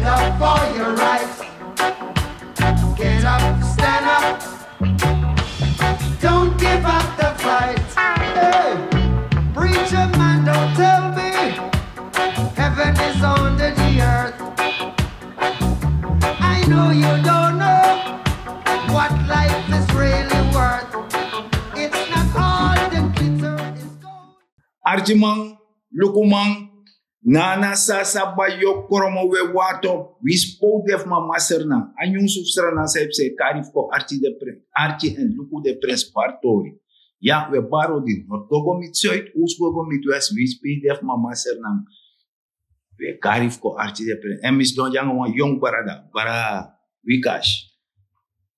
up for your rights. Get up, stand up. Don't give up the fight. Hey, preacher man, don't tell me heaven is under the earth. I know you don't know what life is really worth. It's not all the glitter is gold. Arjimang, lukumang, nana sasa bayo koromo we wato, wispo def ma maser na, anyong substra na sa ipse karif ko archi en luku de pres partori. Ya we baro di not gogo mit soit, us gogo mit wes wispi def ma maser na, we karif ko archi de pres. Emis don jang wan yong barada, bara wikash.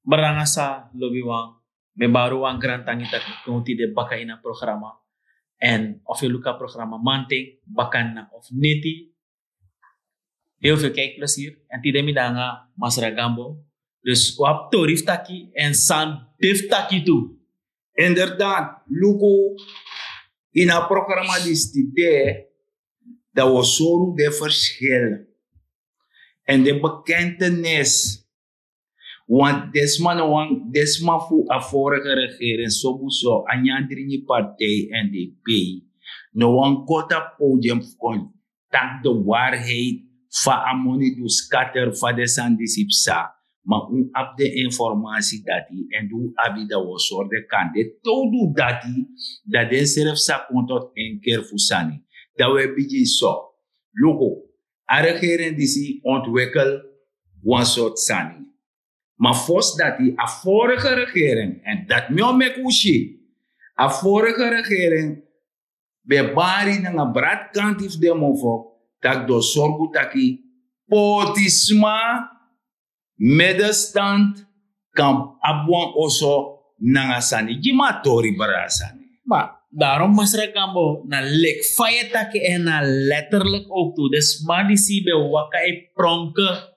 Baranga sa lobi wang, me baru wang grantang ita kunti de baka ina programa. En of je luka programma manting, bakan na of neti. Heel veel kijkplezier. En die demi danga Masra Gambo. Dus wap to riftaki en san diftaki toe. Inderdaad, luko in een programma die dat was zo de verschil. En de bekentenis. Want desma fu a vorige regering sobuso anyandrini partij NDP no wan kota podium kon tak de waarheid fa amoni du scatter fa de sandisipsa ma ab de informatie dati en du abida was de kande todo dati dat den serf sa kontot en keer fusani dat we biji so logo a regering disi ontwikkel wan soort sani. Maar volgens dat die a vorige regering, en dat meo mekushi, a vorige regering, be bari na nga brat kantif demofo, tak do sorgu taki, potisma, middenstand, kan abuan oso na nga sani. Gima tori barasani. Maar daarom Masra Gambo, na lek fayetake en na letterlijk ook toe. Dus maar die si be wakai pronke,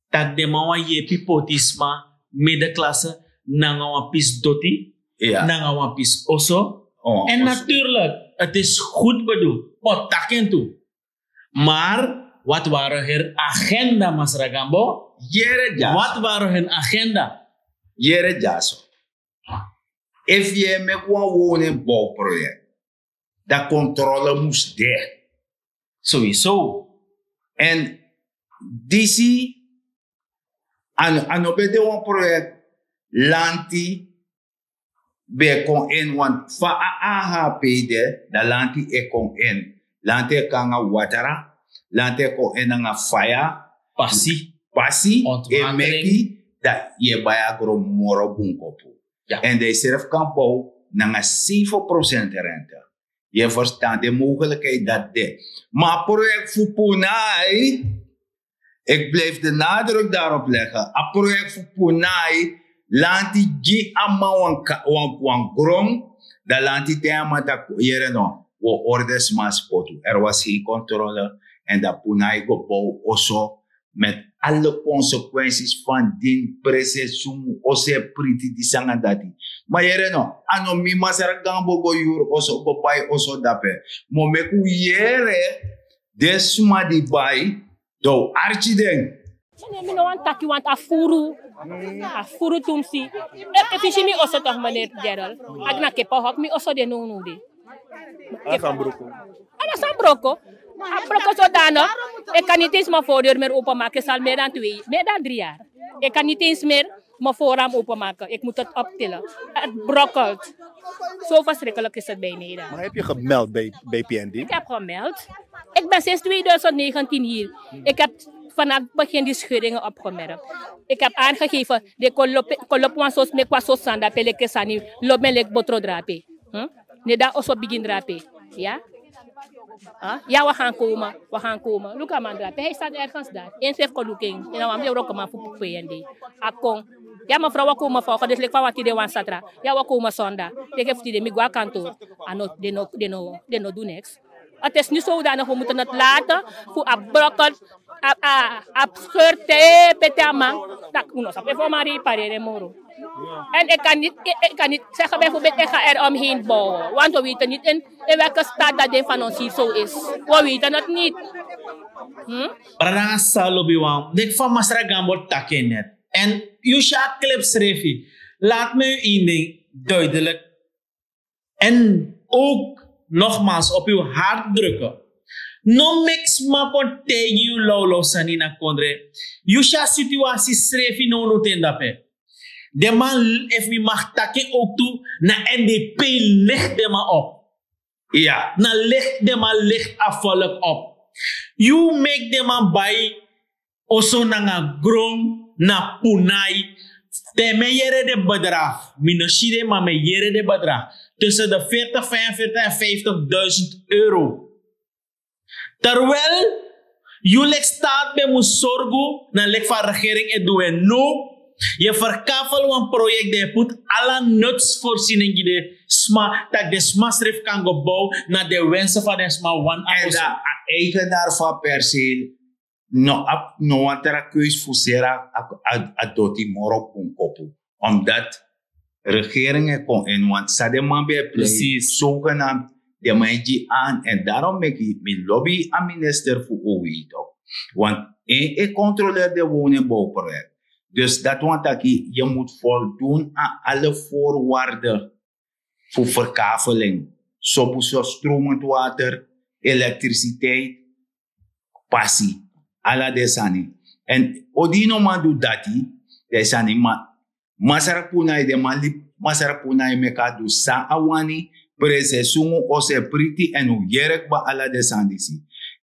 tak de mawa ye pipotisma middenklasse nangawa pis doti, nangawa pis oso. En natuurlijk, het is goed bedoeld, maar takken toe. Maar wat waren hun agenda, Masra Gambo? Wat waren hun agenda? Jere jaso. If je me kwa wonen bouwproject, de controle moest dicht. Sowieso. En disi ano bede wan project lanti be kon en wan fa AHP de da lanti e kon en lanti kanga watara lanti kon en nga faya pasi e meki da ye baya gro moro bunkopu en de serf kan bouw nga 7% rente. Je verstaat de mogelijkheid dat de maar project fupunai. Ik blijf de nadruk daarop leggen. A project voor Punai, lanti gi amma wan grom, da lanti tema da jere no, wo orders mas potu. Was geen controle en da Punai go bouw oso met alle consequenties van din presesum ose priti di sanga dati. Maar jere no, ano mi Masra Gambo go yur oso go bai oso dape. Mo meku jere desuma di bai. Do archi den. Mi no want taki want afuru tumsi. E fishi mi oso toch meneer Gerald. Agna kepa hok mi oso de no de. Asambroko. Asambroko. Abroko so dano. E kan niet eens maar voordeur meer openmaken. Zal meer dan 3 jaar. Ik kan niet eens meer mijn voorraam openmaken. Ik moet het optillen. Het brokkelt. Zo verschrikkelijk is het bij Nederland. Maar heb je gemeld bij PND? Ik heb gemeld. Ik ben sinds 2019 hier. Ik heb vanaf het begin die scheuringen opgemerkt. Ik heb aangegeven, de kolopwan sos me kwa sos sanda peleke sani lomelek botro drape. Ne da oso begin drape. Ja? Ja, we gaan komen. Luka man drape. Hij staat ergens daar. Eens heeft geluking. En dan hebben we ook maar voor PND. Akong. Ja, mevrouw, we komen volgen. Dus ik van wat die de wan satra. Ja, we komen zondag. Ik heb die de migwa kantoor. En de no doen niks. Het is niet zodanig, we moeten het laten voor abrokken, abscheurte, petama. Dat moet nog even maar repareren, moro. En ik kan niet zeggen bijvoorbeeld, ik ga er omheen bouwen. Want we weten niet in welke staat dat ding van ons hier zo is. We weten het niet. Bradanga sa lobby wan. Dek van Masra Gambo takken net. En Yusha clips refi. Laat me u één ding duidelijk. En ook nogmaals op uw hart drukken. No mix ma kon tegen you lolo sanina kondre. Yusha situatie srefi no no tendape. De man if mi mag takken ook toe na NDP ligt de man op. Ja. Na ligt de man ligt afvallig op. You make the man buy also na grong na punai. Te me jere de bedrag. Minashide maar me jere de bedrag. Tussen de 40, 45 en 50.000 euro. Terwijl je staat bij moet zorgen na lek van regering en doen no. Je verkafel een project die put alle nutsvoorzieningen die sma dat de smasrif kan gebouwen naar de wensen van de sma one. En de eigenaar van perceel no antara keus fusera adoti moro punkopu. Omdat regeringen kon in want sademan be Precies. zogenaamd de manji aan en daarom maak ik mijn lobby aan minister voor OETO. Want ik controleer de woningbouwproject. Dus dat want dat je moet voldoen aan alle voorwaarden voor verkaveling. Zo stromend water, elektriciteit, passie. Alla desani. En odino man do dati, desani ma masarapunai de mali masarapunai meka do sa awani prese sungu ose priti en u yerek ba alla desani si.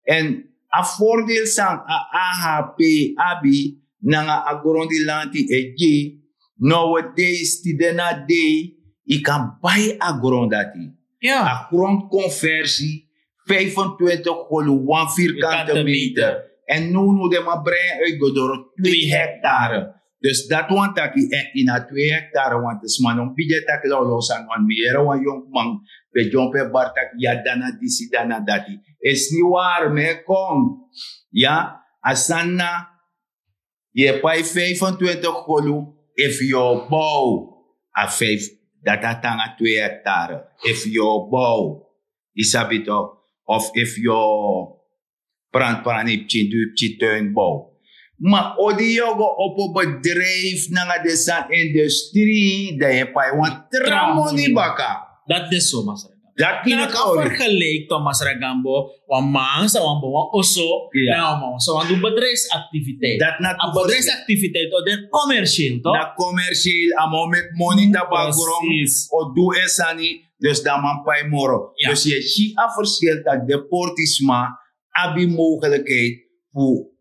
En a voordeel sang a AHP abi nanga agrondi lanti eji nowadays ti dena day I kan buy agrondati. Ja. A grondconversie 25 golu 1 vierkante meter. En nu de ma brein uitgedoro 2 hectare. Dus dat want dat in a 2 hectare want is man on budget tak lo losan on meer wan jong man be jompe bartak ya dana disi dana dati. Es ni waar me kom. Ja, asanna je pai 25 golu if you bouw a 5 dat atanga 2 hectare. If you bouw isabito of if you pran ipchi tuinbouw. Maar odi yogo op een bedrijf na de industrie dat je pai want tramoni baka. Dat is zo, Masra. Dat Kina na ka vergelijk to Masra Gambo, wan man sa wan bo oso, Ja. na wan so wan do bedrijfsactiviteit. Dat na A bedrijfsactiviteit o de commercieel to. na commercieel amo met money tabagrom Precies. o do esani dus da man pai moro. Ja. Dus je ziet a verschil dat de portisma abi mogelijkheid voor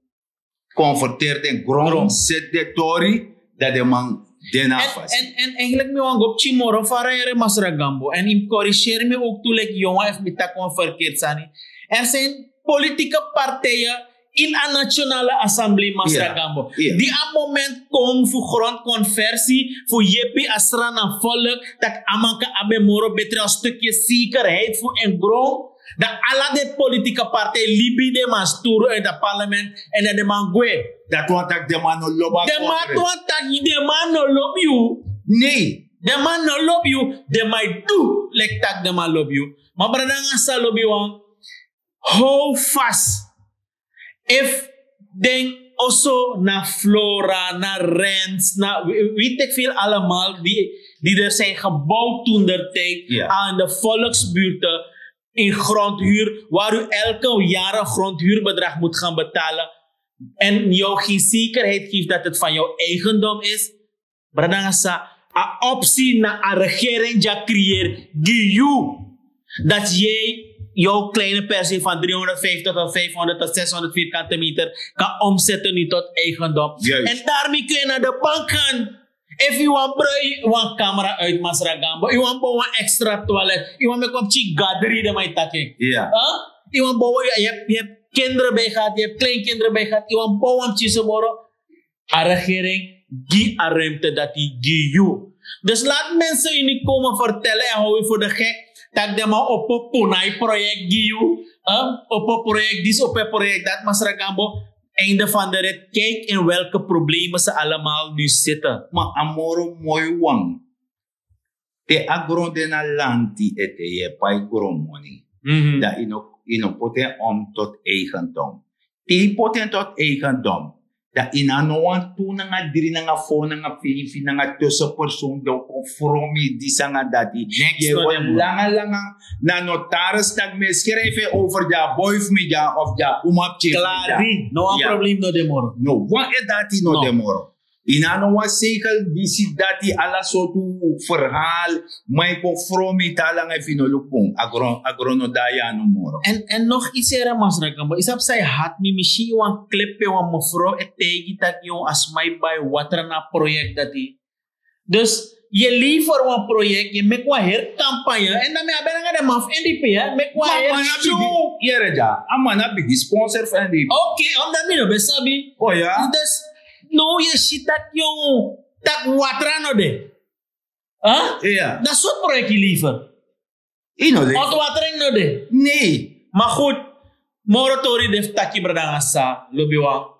converteerd in grond zet de tori dat de man den afwas. En eigenlijk me wan go chimoro farere Masra Gambo en im corrigeer me ook toe like jongen if me tak wan verkeerd sani. Er zijn politieke partijen in een nationale assemblee Masra Ja. Gambo. Ja. Die aan moment kom voor grondconversie, voor jepi asran en volk, dat amanka abe moro beter een stukje zekerheid voor een grond. Dat alle de politieke partijen libi de man sturen in het parlement en dat de man gwe. Dat want dat de man no loba De man Congress. want dat de man no love you. Nee. The man no love you, they might do like that the man love you. Maar brada nga sa love you wan, hold fast. If then also na flora, na rents, na weet ik veel allemaal die er zijn gebouwd toen der tijd Ja. aan de volksbuurten in grondhuur, waar u elke jaar een grondhuurbedrag moet gaan betalen en jou geen zekerheid geeft dat het van jouw eigendom is. Brada nga sa, a optie na a regering ja creëer die you dat jij jouw kleine perceel van 350 tot 500 tot 600 vierkante meter kan omzetten nu tot eigendom. Juist. En daarmee kun je naar de bank gaan. If you want een camera uit Masra Gambo, you want een extra toilet, you want een cheap gathering de mij taking. Ja. You want bouwen, je hebt kinderen bij gehad, je hebt kleinkinderen bij gehad, you want bouwen chisomoro. A regering, die a ruimte dat die give you. Dus laat mensen je niet komen vertellen en hou je voor de gek dat de man op een Punai project give you. Op een project dit, op een project dat, Masra Gambo. Einde van de rit, kijk in welke problemen ze allemaal nu zitten. Maar amoro mooi wang. Te agronde na lanti ete je pai grond money. Dat ino poten om tot eigendom. die potent tot eigendom. Dat in een noan toe nga 3 nga 4 nga 5 nga tussenpersoon do conformi die sanga dati. Je wordt langa na notaris dat me schrijven over ja boyf me ja of ja umapje. Clari, no een probleem no demoro. No, wat is dat no demoro? In een noan zeker die ziet dati alla soort verhaal, maar conformi talang even no lupong agronodaya no moro. En nog iets era masrakambo. Isap say hat mi mishi wan kleppe wan mevrouw etegi tak yung asmay by water na project dati. Dus je liever wan project, je mek wan her campagne en dan me abena nga de maf NDP ya, mek wan her show. Yere ja, amana big sponsor van NDP. Okay, om dat mi no besabi. Oh ja. Dus no je shit tak yung tak water no de. Huh? Ja. Dat soort project je liever. Inode. Ontwatering no de. Nee. Maar goed, moratorium def taki bradanga sa lobiwa.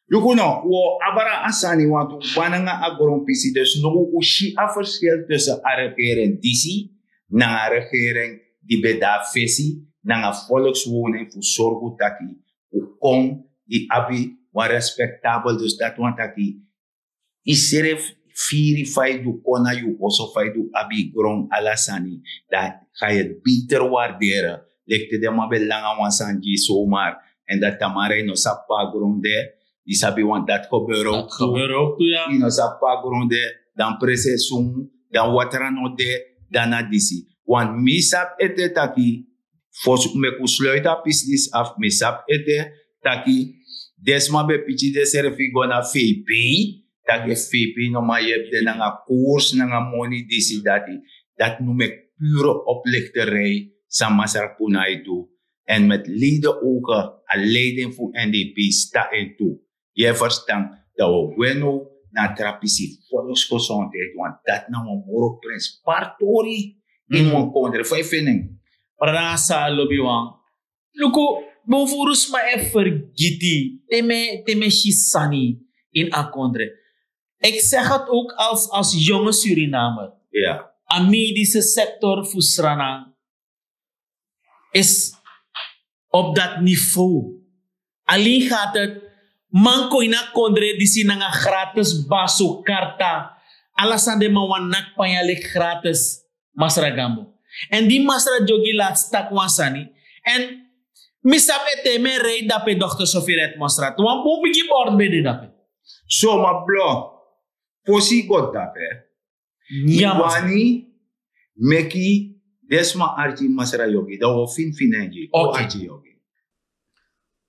Lukuno, wo abara asani wantu bananga agron pisi dus no ushi a verschil tussen a regering disi na a regering die beda fesi na a volkswoning voor zorgu taki u kom i abi wa respectabel dus dat want taki i seref firi fai du kona yu also fai du abi gron alasani dat ga je het beter waarderen lekte de mabel langa wansanji zomaar en dat tamare no sappa gron de die sabi want dat gebeuren ook toe, ja. Ino sappa gronde, dan presesum, dan waterano de, dan adisi. Want misap ete taki, fos me kusluita business af, misap ete taki, desma be pichi de serfi gona FP, taki FP no ma yep de nanga koers, nanga money disi dati. Dat noem ik pure oplichterij, sa masarpunai toe. En met lieden ogen, a leiding voor NDP sta in toe. Je verstand dat we bueno na trapisi volksgezondheid, want dat nou een moro prins partori in een country. Vijf vinden. Para sa lobiwang. Luko, bonfurus ma e vergiti. Teme shisani in a country. Ik zeg het ook als jonge Surinamer. Ja. A medische sector Fusrana is op dat niveau. Alleen gaat het manko ina kondre disi nanga gratis baso karta alasan de mawanak panyalik gratis masra gambo. En die masra jogi laat stak wansani. En misap ete me rei dape dokter Sofiret masra. Tuan po bigi board bede dape. So ma blo, posi god dape. Wani meki desma arji masra yogi. Dat we fin arji yogi.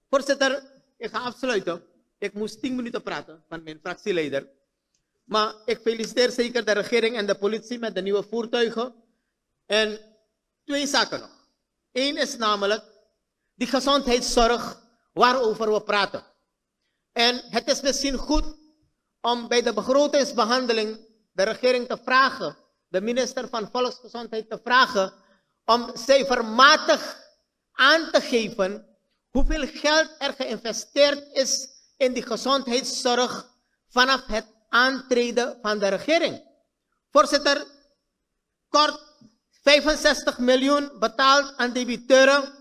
Voorzitter, ik ga afsluiten. Ik moest 10 minuten praten van mijn fractieleider. Maar ik feliciteer zeker de regering en de politie met de nieuwe voertuigen. En 2 zaken nog. 1 is namelijk die gezondheidszorg waarover we praten. En het is misschien goed om bij de begrotingsbehandeling de regering te vragen, de minister van Volksgezondheid te vragen, om cijfermatig aan te geven hoeveel geld er geïnvesteerd is in die gezondheidszorg vanaf het aantreden van de regering. Voorzitter, kort 65 miljoen betaald aan debiteuren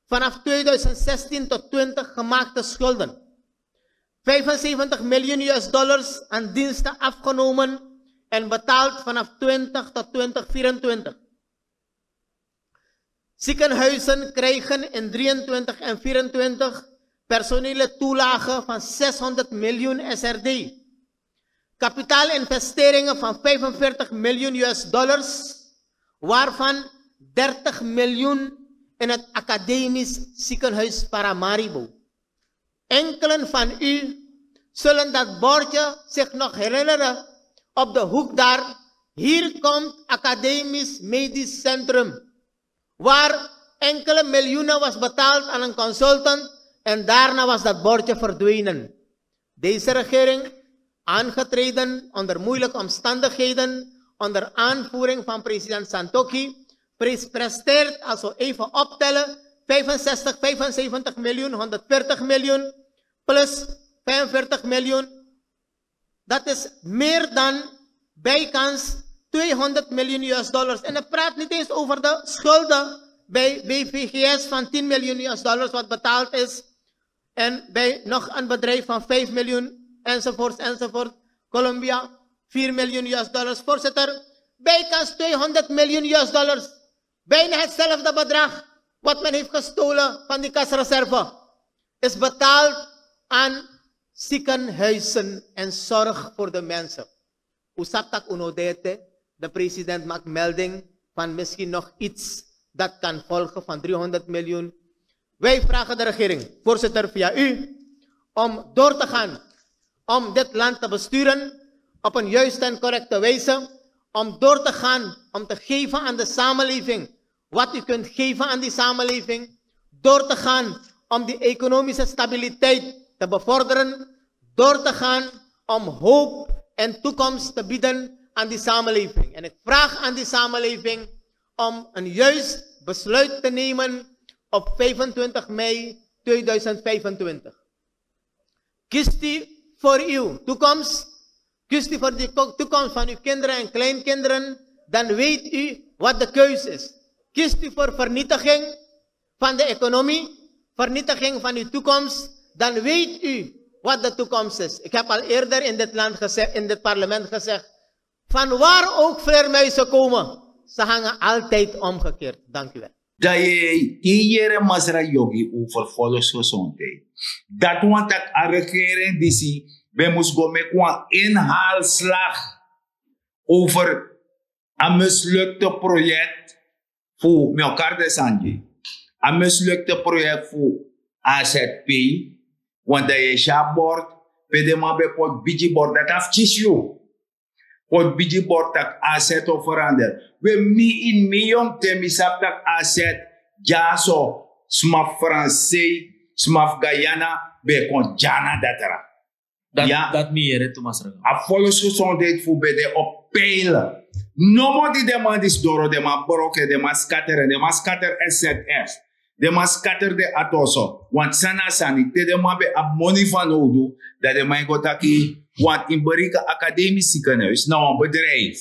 vanaf 2016 tot 20 gemaakte schulden. 75 miljoen US$ aan diensten afgenomen en betaald vanaf 20 tot 2024. Ziekenhuizen krijgen in 23 en 24 personele toelagen van 600 miljoen SRD. Kapitaalinvesteringen van 45 miljoen US$, waarvan 30 miljoen in het academisch ziekenhuis Paramaribo. Enkelen van u zullen dat bordje zich nog herinneren op de hoek daar. Hier komt academisch medisch centrum. Waar enkele miljoenen was betaald aan een consultant en daarna was dat bordje verdwenen. Deze regering, aangetreden onder moeilijke omstandigheden, onder aanvoering van president Santokhi, presteert, als we even optellen, 65, 75 miljoen, 140 miljoen, plus 45 miljoen. Dat is meer dan bijkans 200 miljoen US$. En ik praat niet eens over de schulden bij BVGS van 10 miljoen US$ wat betaald is. En bij nog een bedrijf van 5 miljoen, enzovoort, enzovoort. Colombia, 4 miljoen US-dollars. Voorzitter, bijkans 200 miljoen US-dollars. Bijna hetzelfde bedrag wat men heeft gestolen van die kasreserve. Is betaald aan ziekenhuizen en zorg voor de mensen. Usaptak unodete, de president maakt melding van misschien nog iets dat kan volgen van 300 miljoen. Wij vragen de regering, voorzitter via u, om door te gaan, om dit land te besturen op een juiste en correcte wijze, om door te gaan, om te geven aan de samenleving wat u kunt geven aan die samenleving, door te gaan om die economische stabiliteit te bevorderen, door te gaan om hoop en toekomst te bieden aan die samenleving. En ik vraag aan die samenleving om een juist besluit te nemen op 25 mei 2025. Kiest u voor uw toekomst, kiest u voor de toekomst van uw kinderen en kleinkinderen, dan weet u wat de keuze is. Kiest u voor vernietiging van de economie, vernietiging van uw toekomst, dan weet u wat de toekomst is. Ik heb al eerder in dit land gezegd, in dit parlement gezegd, van waar ook vleermuizen komen, ze hangen altijd omgekeerd. Dank u wel. Dat je hier masra yogi over volksgezondheid. Dat want dat a regering die zie, we moest go met een inhaalslag over een mislukte project voor elkaar de Sanji. Een mislukte project voor AZP, want dat je shabord, pedema be pot bijibord dat afchisio. Pot bijibord dat asset of verander. We mi in miljoen temisap dat asset, jaso, smaf Fransai, smaf Guyana, be kon jana datara. Dat meer, Thomas Raga. A volksgezondheid voor bij de op peilen. No more die demand is doro, de ma broke, de ma scatter SZF. De ma scatter de atoso. Want sana sani, te de ma be ab money van odu, dat de ma gotaki, want in Berika Academisch Ziekenhuis, nou een bedrijf.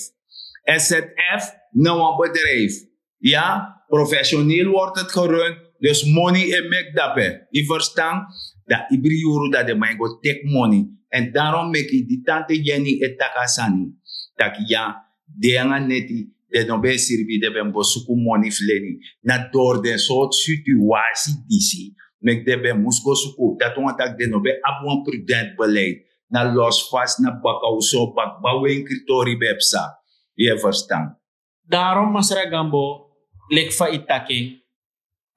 SZF, nou een bedrijf. Ja, professioneel wordt het gerund, dus money en make dape. Je verstaan? Dat ibriuru dat de ma go take money. En daarom make ik die tante Jenny etakasani. Dat ja, de anga neti, de no be sirbi de ben bosuku money fleni. Na door de soort situatie disi. Mek de ben musko suku. Dat want de no be abon prudent beleid. Na los vast na bakau so bak bawen kritori bepsa. Je verstaan. Daarom Masra Gambo, lekfa itake.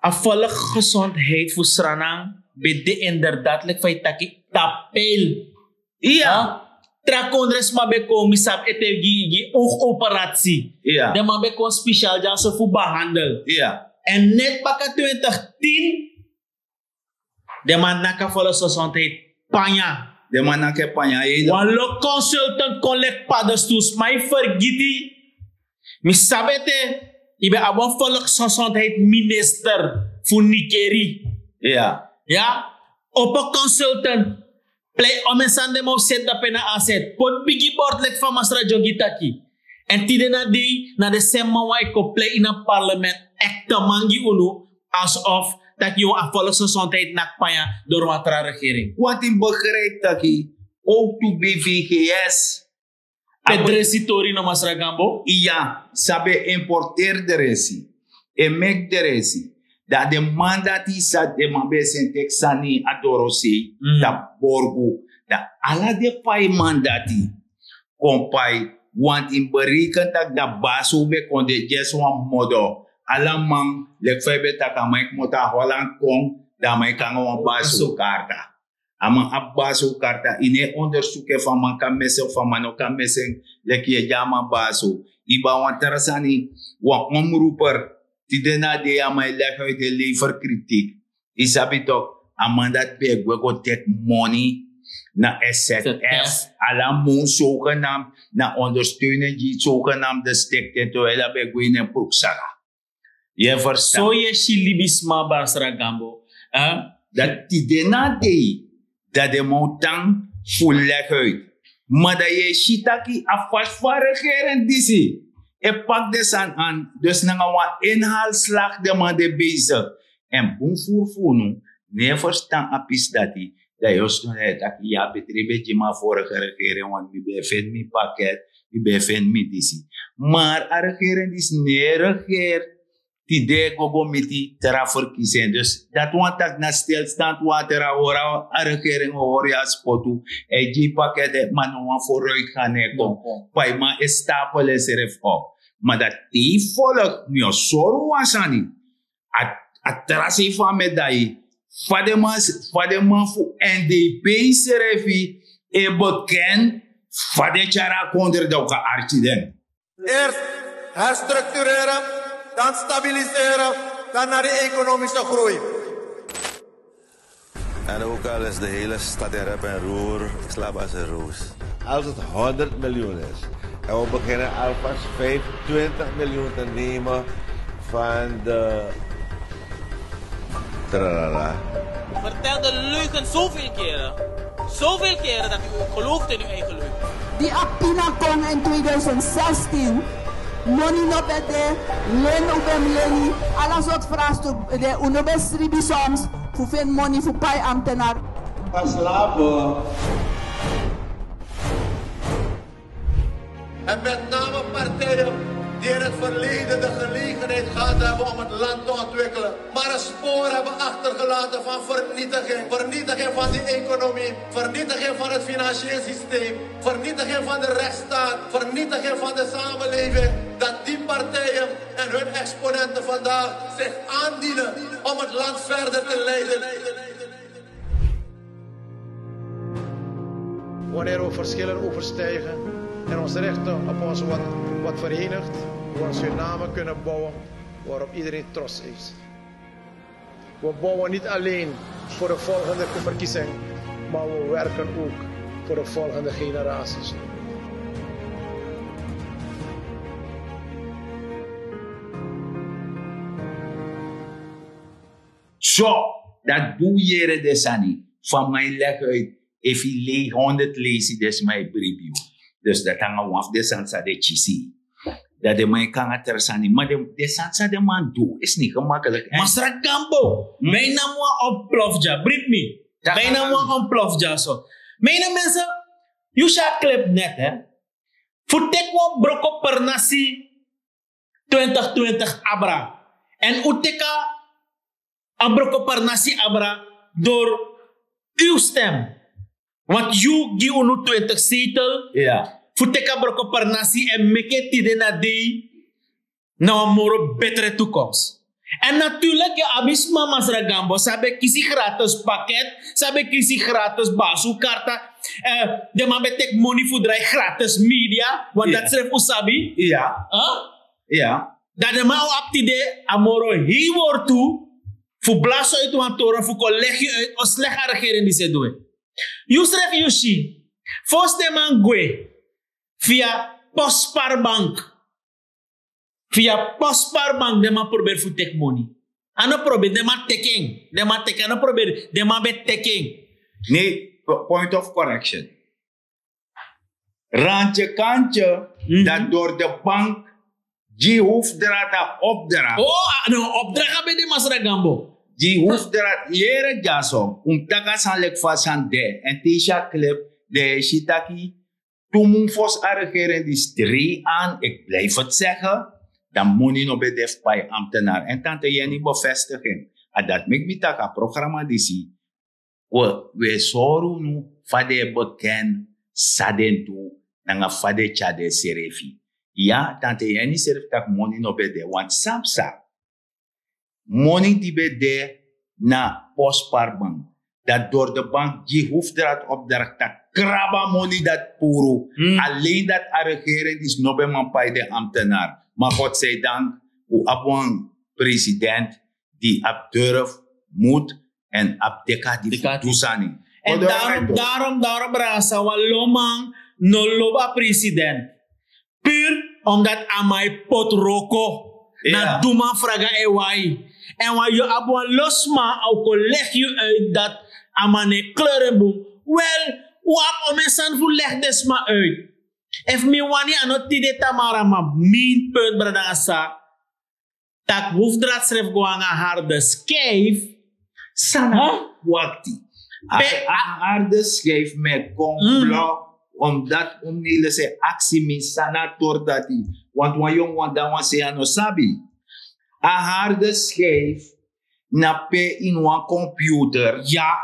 A volksgezondheid voor Sranang, bede inderdaad lekfa itake tapel. Ja. Trakondres mabe ko misap ete gi oogoperatie. Ja. De mabe ko speciaal janso voor behandel. Ja. En net baka 2010, de man naka volksgezondheid panya. De man naka panya. Wan lo consultant collect padas tus mai vergiti. Mi sabete ibe abon volksgezondheid minister voor Nikeri. Ja. Ja. Opo consultant play omensande mo set da pena asset. Pot bigi board lek fa masra jogitaki. En tide na di na de semma wa iko play in a parlement ekta mangi unu alsof dat je a volksgezondheid nakpaya door wat regering. Wat in begrijpt dat ook to BVGS. Pedresitori no masra gambo. Ja, sabe importeer de resi. E mek de resi. Dat de mandati sa de mambe sentexani adorosi da borgo. Da ala de pai mandati. Kompai. Want in beriken tak da basu be konde jes wan modo. Ala man lek febe taka maik mota Holland kong. Da maik kanga wan basu karta. Ama abasu karta ine onderzoeken van man kan messen van man ook kan messen lek je jama basu. Iba wan terasani wan omroeper. Tidena de ama lek uit de leverkritiek. Isabi toch amandat beg we go take money na SZF. Ala moon zogenaamd na ondersteunen die zogenaamde stekte to ela beg we in een proeksaga. Je verstaan? So je shilibisma basra gambo. Dat tidena de dat de moutang voel leg uit. Maar dat je shitaki afwas van regeren disi. E pak des aan. Dus na een inhaalslag de man de bezig. En boem voervoer nu. Nee verstaan apis dati. Dat juist toen hij dat ja betrebe jima vorige regering want we bevind mi pakket, we bevind mi disi. Maar a regering is nee regeer die de gogo miti tera verkiezen. Dus dat want dat na stilstand water a regering hoor ja spotu. E ji pakket man no vooruit gaan kom. Pai ma stapelen serf op. Maar dat die volk mio soru wasani. A trasi van medai. Fademan fu NDP serefi e beken fade chara konder da ka archiden. Eerst herstructureren, dan stabiliseren, dan naar de economische groei. En ook al is de hele stad in rep en roer, ik slaap als een roos. Als het 100 miljoen is en we beginnen alvast 25 miljoen te nemen van de... Tralala. Vertel de leugen zoveel keren dat u gelooft in uw eigen leugen. Die Apina kon in 2016, money no bete, len ubem leni, alles wat vraagstuk, de unobestribi soms, voor veel money voor pai ambtenaar. Gaan slapen. En met name partijen die in het verleden de gelegenheid gehad hebben om het land te ontwikkelen, maar een spoor hebben achtergelaten van vernietiging. Vernietiging van die economie, vernietiging van het financieel systeem, vernietiging van de rechtsstaat, vernietiging van de samenleving. Dat die partijen en hun exponenten vandaag zich aandienen om het land verder te leiden. Wanneer we verschillen overstijgen en ons richten op ons wat verenigt, we een Suriname kunnen bouwen waarop iedereen trots is. We bouwen niet alleen voor de volgende verkiezing, maar we werken ook voor de volgende generaties. Zo, dat doe je de sani. Van mijn leg uit, if je 100 lezen, dat is mijn preview. Dus dat hangt af de sansa de chisi. Dat de man kan het er sani. Maar de sansa de man doe is niet gemakkelijk. Masra Gambo, mijn naam was ontplofja, Brit me. Mijn naam was ontplofja zo. Mijn mensen, je zou clip net hè. Voor tekwa broko per nasi 2020 abra. En uteka abroko per nasi abra door uw stem. Want you give unu 20 zetel. Ja. Futeka broko per nasi en make it na day na een moro betere toekomst. En natuurlijk, je abisma Masra Gambo, sabe kisi gratis pakket, sabe kisi gratis basukarta, de man betek money voor draai gratis media, want dat schrijft usabi. Ja. Ja. Dat de man op die day amoro hier wordt toe, voor blazen uit want toren, voor collega uit, of slecht regering die ze doen. You schrijft Yoshi, first de man gwe, via Postparbank. Via Postparbank, de man probeert voor tek money. Ano probeer, de man taking. De man taking, ano probeer, de man bet taking. Nee, point of correction. Randje kantje, dat door de bank, die hoeft eruit opdracht. Oh, no, opdracht bij de Masra Gambo. Die hoeft eruit, jere jaso, taka san lek vast aan de, en tisha clip, de shitaki, toen fos a regering die stree aan, ik blijf het zeggen, dan moet je nog bij de bij ambtenaar. En tante Jenny bevestigen. En dat maakt me tak een programma die zie. We zorgen nu voor de bekend saden toe, dan voor de chade serefi. Ja, tante Jenny zegt dat money nog bij de, want samsa, money die bij de na Postparbank. Dat door de bank, die hoeft eruit op de krabba money dat puro. Alleen dat a regering is nog bij man bij de ambtenaar. Maar godzijdank, hoe een president die op durf moet en op deka die toesani. En daarom rasa walomang no loba president. Puur omdat amai potroko na duma fraga ewai. En waar je abon losma ook leg je uit dat amane kleurenboom. Wel, wap om mensen voor leg desma uit. If me wani anoti de tamara ma min punt bradasa tak hoefdraad schreef goanga harde schijf Sana wakti. Harde schijf met complot. Omdat nila se actie min sanator dati. Want wan jong wan dan wan se ano sabi. A harde schijf na pe in wan computer. Ja.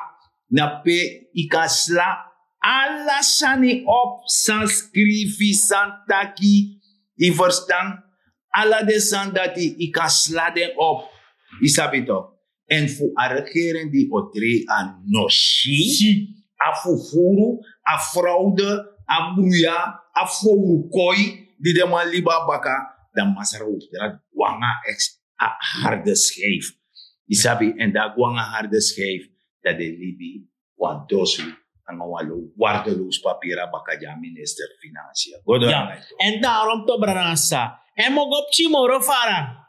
Na pe ikasla alla sani op san skrifi san taki. I verstaan. Alla de san dati ikasla den op. I sabi to. En fu a regering die otre a noshi. A fufuru, a fraude, a bruya, a fourukoi, die de man liba baka, dan masara dat gwanga a harde schijf. Isabi, en dat gwanga harde schijf, dat de libi, wan dosu, en walo waardeloos papiera baka ja minister Financiën. Ja, en daarom to branasa. En mogop chimoro fara.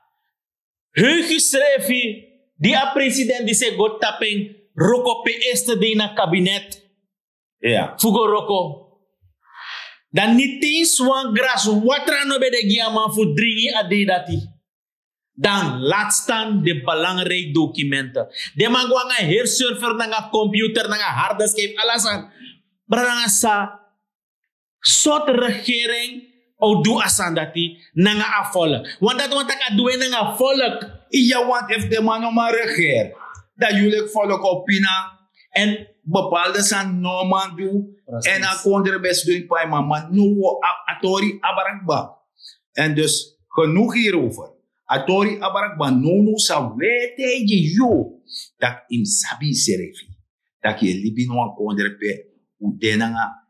Geschreven, die a president die se got tapping, roko pe este de na kabinet. Ja. Fugo roko. Dan niet eens wan gras watra no be de giaman fu dringi ade dati. Dan laat staan de belangrijk documenten. De man gwanga hersurfer nanga computer nanga harde schijf alasan. Branga sa soort regering o do asan dati nanga a volk. Want dat want taka doen nanga volk. Ja, want if de man maar regeer, dat jullie volk opina en bepaalde zijn normen doen en a kondre best doen bij mama no atori abarakba. En dus genoeg hierover. Atori abarakba no sa wete je yo dat im sabi serefi dat je libi no kondre pe udenanga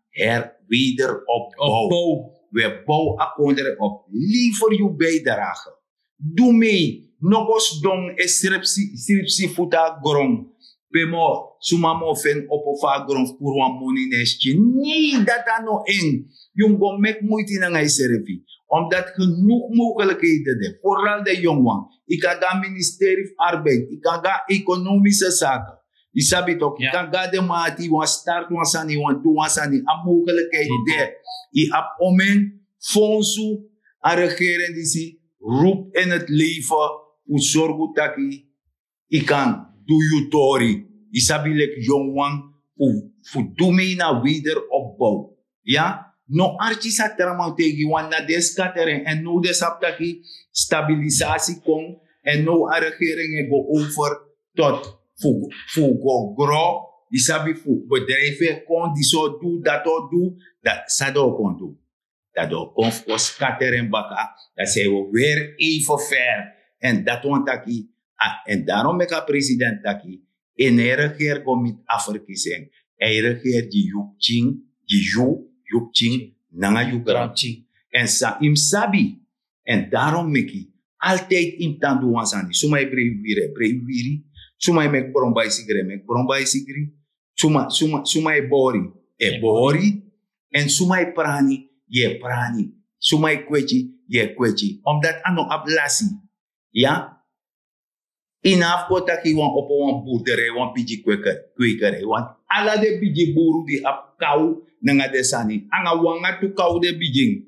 wederopbouw. We bouwen a kondre op. Liever je bijdrage. Doe mee. Nogos dong e siripsi futa grong. Pemo sumamo fen opofa grong pour wan money nesje. Nee, dat dan no eng. Jongo mek moeite na ngai serefi. Omdat genoeg mogelijkheden de. Vooral de jongwan. Ik ga ministerie van Arbeid. Ik ga economische zaken. Je sabi toch. Ik ga de maati wan start wan sani wan do wan sani. A mogelijkheden de. Je ap omen fondsu a regering die si roep in het leven. U zorgu taki I kan do you tori. Isabi lek jongwan fu do me na wederopbouw. Ja? No archi sa terama tegi wan na deskateren en no desaptaki stabilisatie kon en no a regering go over tot fu go gro. Isabi fu bedrijven kon die zo do dat sa do kon do. Dat do kon fu skateren baka. Dat zijn we weer even ver. En dat want taki, en daarom met de president taki, en hij regeert met afverkiezing. Hij regeert die Yupching, nanga Yugramching. En sa im sabi, en daarom meki, altijd im tandu wansani. Sumai brewiri, sumai mek brombai sigri, sumai bori, bori, en sumai prani, prani, sumai kwechi, omdat ano ablasi. Ja, inaf kota ki wan op wan boerderij wan piji kwekerij want ala de piji boeru di ap kau nanga desani anga wanga tu kau de bijing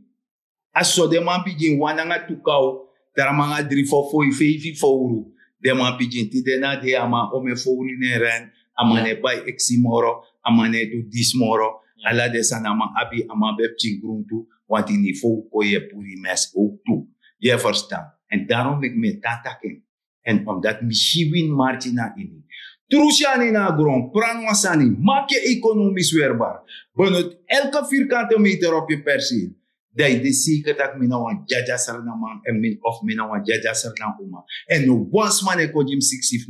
aso de man piji wana tu kau tara manga dri fo feifi fouru de man piji ti de na de ama ome fouri ne ren amane bay eximoro amane du dismoro ala de sana ma abi ama bepchi gruntu wanti ni fo koye puri mes ook tu je verstaan. En daarom ben ik met tataken. En omdat Michiwin Martina ini. Trusiani na grond, pranwasani, maak je economisch weerbaar. Benut elke vierkante meter op je perceel. Dat je de zeker dat mina wan jaja sarnaman of mina wan jaja sarnamuma. En no once man eko jim 6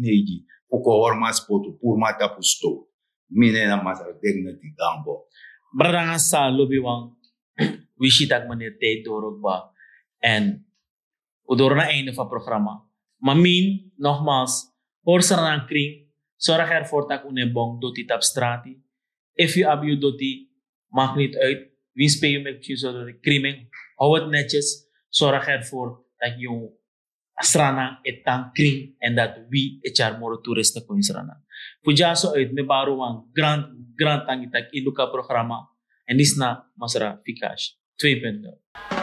Oko hormas poto, purma tapu sto. Mine na masar degna ti gambo. Bradanga sa lobi wang wishitak meneer tijd dorogba. En door na einde van het programma. Maar min, nogmaals, hoor ze aan kring, zorg ervoor dat je bong doet dit op straat. If you abuse doet die, maakt niet uit. Wie speel je met je zo door de kriming? Hou het netjes. Zorg ervoor dat je strana het tank kring en dat wie het jaar more toeristen kunnen strana. Puja zo uit, me baro een grand tank itak iluka programma. En dit is na Masra Fikash 2.0.